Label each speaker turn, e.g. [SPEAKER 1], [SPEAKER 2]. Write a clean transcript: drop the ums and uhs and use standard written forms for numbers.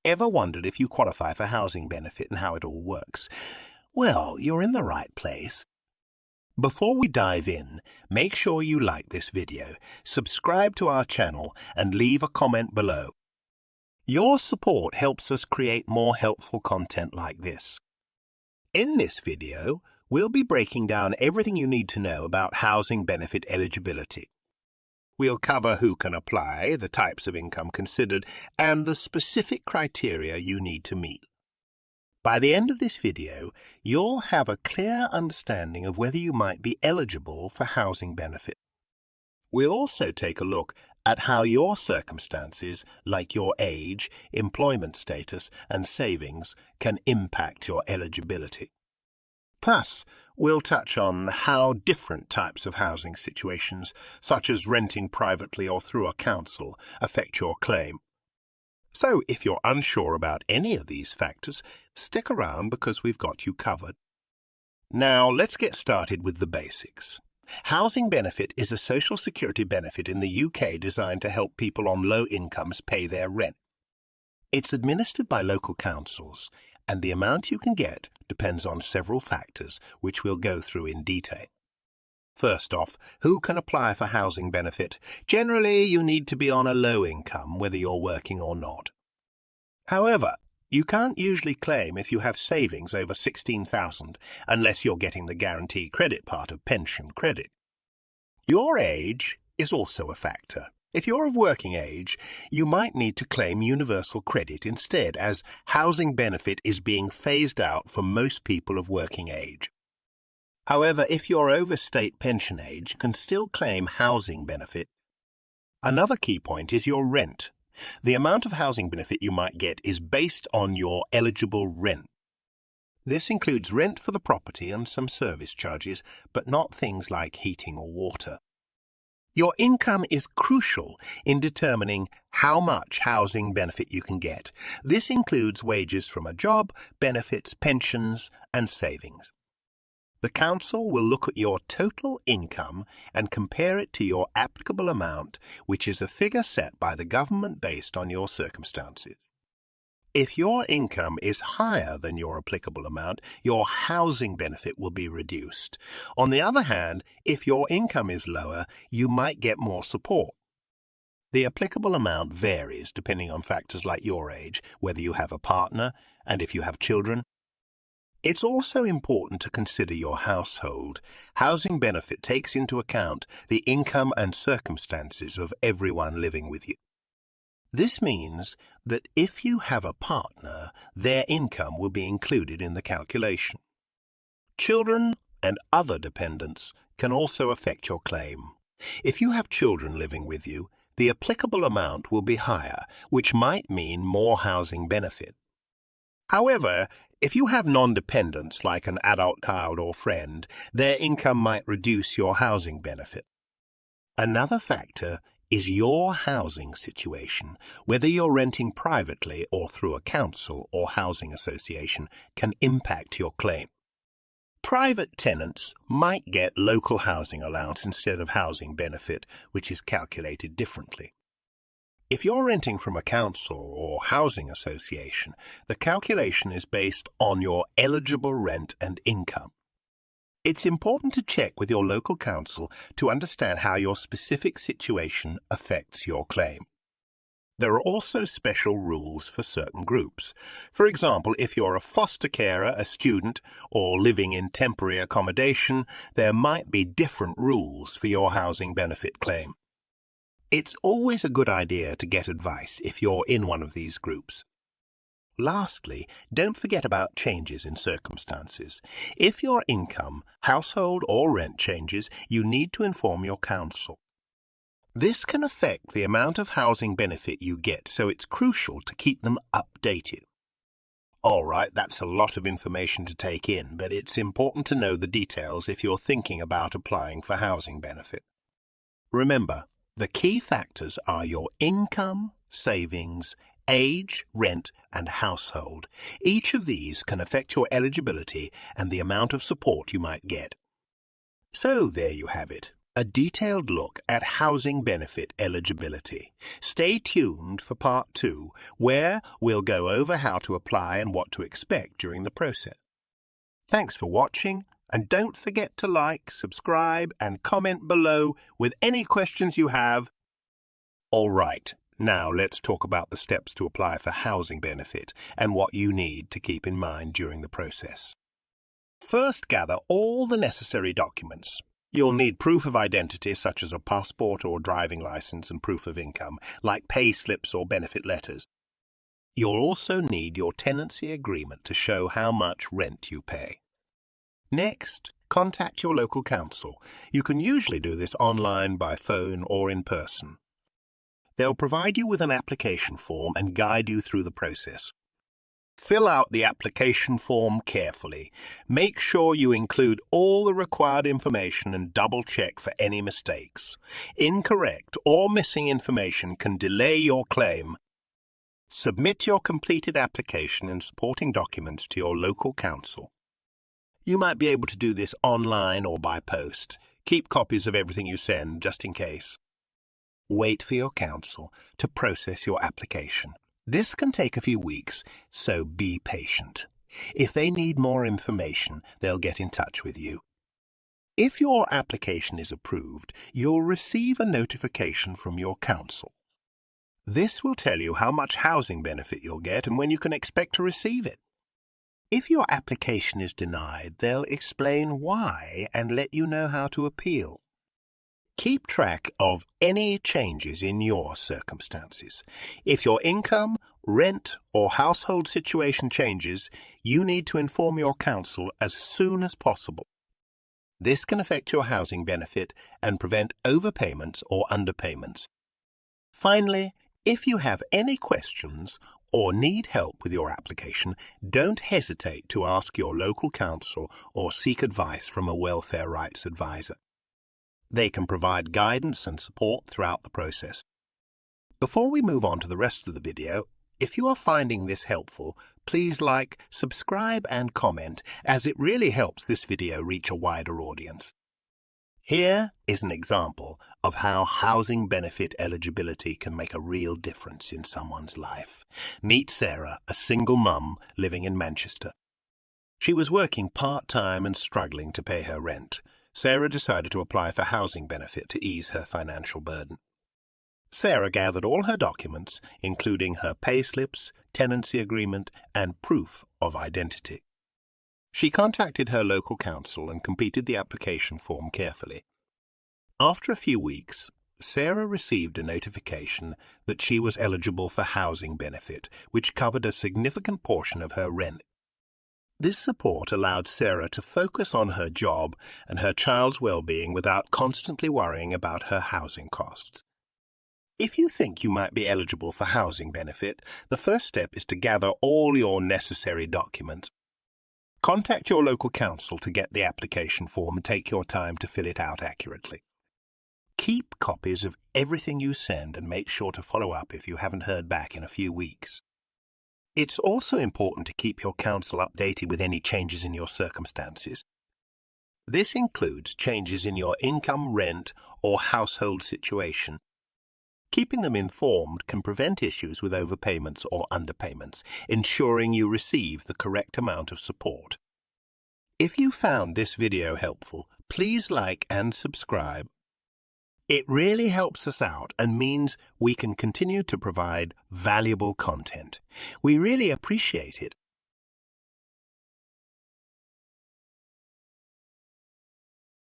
[SPEAKER 1] Ever wondered if you qualify for housing benefit and how it all works? Well, you're in the right place. Before we dive in, make sure you like this video, subscribe to our channel, and leave a comment below. Your support helps us create more helpful content like this. In this video, we'll be breaking down everything you need to know about housing benefit eligibility. We'll cover who can apply, the types of income considered, and the specific criteria you need to meet. By the end of this video, you'll have a clear understanding of whether you might be eligible for housing benefit. We'll also take a look at how your circumstances, like your age, employment status, and savings, can impact your eligibility. Plus, we'll touch on how different types of housing situations, such as renting privately or through a council, affect your claim. So, if you're unsure about any of these factors, stick around because we've got you covered. Now, let's get started with the basics. Housing benefit is a social security benefit in the UK designed to help people on low incomes pay their rent. It's administered by local councils, and the amount you can get depends on several factors, which we'll go through in detail. First off, who can apply for housing benefit? Generally, you need to be on a low income, whether you're working or not. However, you can't usually claim if you have savings over $16,000 unless you're getting the guarantee credit part of pension credit. Your age is also a factor. If you're of working age, you might need to claim universal credit instead, as housing benefit is being phased out for most people of working age. However, if you're over state pension age, you can still claim housing benefit. Another key point is your rent. The amount of housing benefit you might get is based on your eligible rent. This includes rent for the property and some service charges, but not things like heating or water. Your income is crucial in determining how much housing benefit you can get. This includes wages from a job, benefits, pensions, and savings. The council will look at your total income and compare it to your applicable amount, which is a figure set by the government based on your circumstances. If your income is higher than your applicable amount, your housing benefit will be reduced. On the other hand, if your income is lower, you might get more support. The applicable amount varies depending on factors like your age, whether you have a partner, and if you have children. It's also important to consider your household. Housing benefit takes into account the income and circumstances of everyone living with you. This means that if you have a partner, their income will be included in the calculation. Children and other dependents can also affect your claim. If you have children living with you, the applicable amount will be higher, which might mean more housing benefit. However, if you have non-dependents like an adult child or friend, their income might reduce your housing benefit. Another factor is your housing situation. Whether you're renting privately or through a council or housing association can impact your claim. Private tenants might get local housing allowance instead of housing benefit, which is calculated differently. If you're renting from a council or housing association, the calculation is based on your eligible rent and income. It's important to check with your local council to understand how your specific situation affects your claim. There are also special rules for certain groups. For example, if you're a foster carer, a student, or living in temporary accommodation, there might be different rules for your housing benefit claim. It's always a good idea to get advice if you're in one of these groups. Lastly, don't forget about changes in circumstances. If your income, household or rent changes, you need to inform your council. This can affect the amount of housing benefit you get, so it's crucial to keep them updated. All right, that's a lot of information to take in, but it's important to know the details if you're thinking about applying for housing benefit. Remember, the key factors are your income, savings, age, rent, and household. Each of these can affect your eligibility and the amount of support you might get. So there you have it. a detailed look at housing benefit eligibility. Stay tuned for part 2, where we'll go over how to apply and what to expect during the process. Thanks for watching, and don't forget to like, subscribe, and comment below with any questions you have. All right, now let's talk about the steps to apply for housing benefit and what you need to keep in mind during the process. First, gather all the necessary documents. You'll need proof of identity such as a passport or driving license and proof of income, like pay slips or benefit letters. You'll also need your tenancy agreement to show how much rent you pay. Next, contact your local council. You can usually do this online, by phone, or in person. They'll provide you with an application form and guide you through the process. Fill out the application form carefully. Make sure you include all the required information and double-check for any mistakes. Incorrect or missing information can delay your claim. Submit your completed application and supporting documents to your local council. You might be able to do this online or by post. Keep copies of everything you send, just in case. Wait for your council to process your application. This can take a few weeks, so be patient. If they need more information, they'll get in touch with you. If your application is approved, you'll receive a notification from your council. This will tell you how much housing benefit you'll get and when you can expect to receive it. If your application is denied, they'll explain why and let you know how to appeal. Keep track of any changes in your circumstances. If your income, rent, or household situation changes, you need to inform your council as soon as possible. This can affect your housing benefit and prevent overpayments or underpayments. Finally, if you have any questions or need help with your application, don't hesitate to ask your local council or seek advice from a welfare rights advisor. They can provide guidance and support throughout the process. Before we move on to the rest of the video, if you are finding this helpful, please like, subscribe, and comment, as it really helps this video reach a wider audience. Here is an example of how housing benefit eligibility can make a real difference in someone's life. Meet Sarah, a single mum living in Manchester. She was working part-time and struggling to pay her rent. Sarah decided to apply for housing benefit to ease her financial burden. Sarah gathered all her documents, including her payslips, tenancy agreement, and proof of identity. She contacted her local council and completed the application form carefully. After a few weeks, Sarah received a notification that she was eligible for housing benefit, which covered a significant portion of her rent. This support allowed Sarah to focus on her job and her child's well-being without constantly worrying about her housing costs. If you think you might be eligible for housing benefit, the first step is to gather all your necessary documents. Contact your local council to get the application form and take your time to fill it out accurately. Keep copies of everything you send and make sure to follow up if you haven't heard back in a few weeks. It's also important to keep your council updated with any changes in your circumstances. This includes changes in your income, rent, or household situation. Keeping them informed can prevent issues with overpayments or underpayments, ensuring you receive the correct amount of support. If you found this video helpful, please like and subscribe. It really helps us out and means we can continue to provide valuable content. We really appreciate it.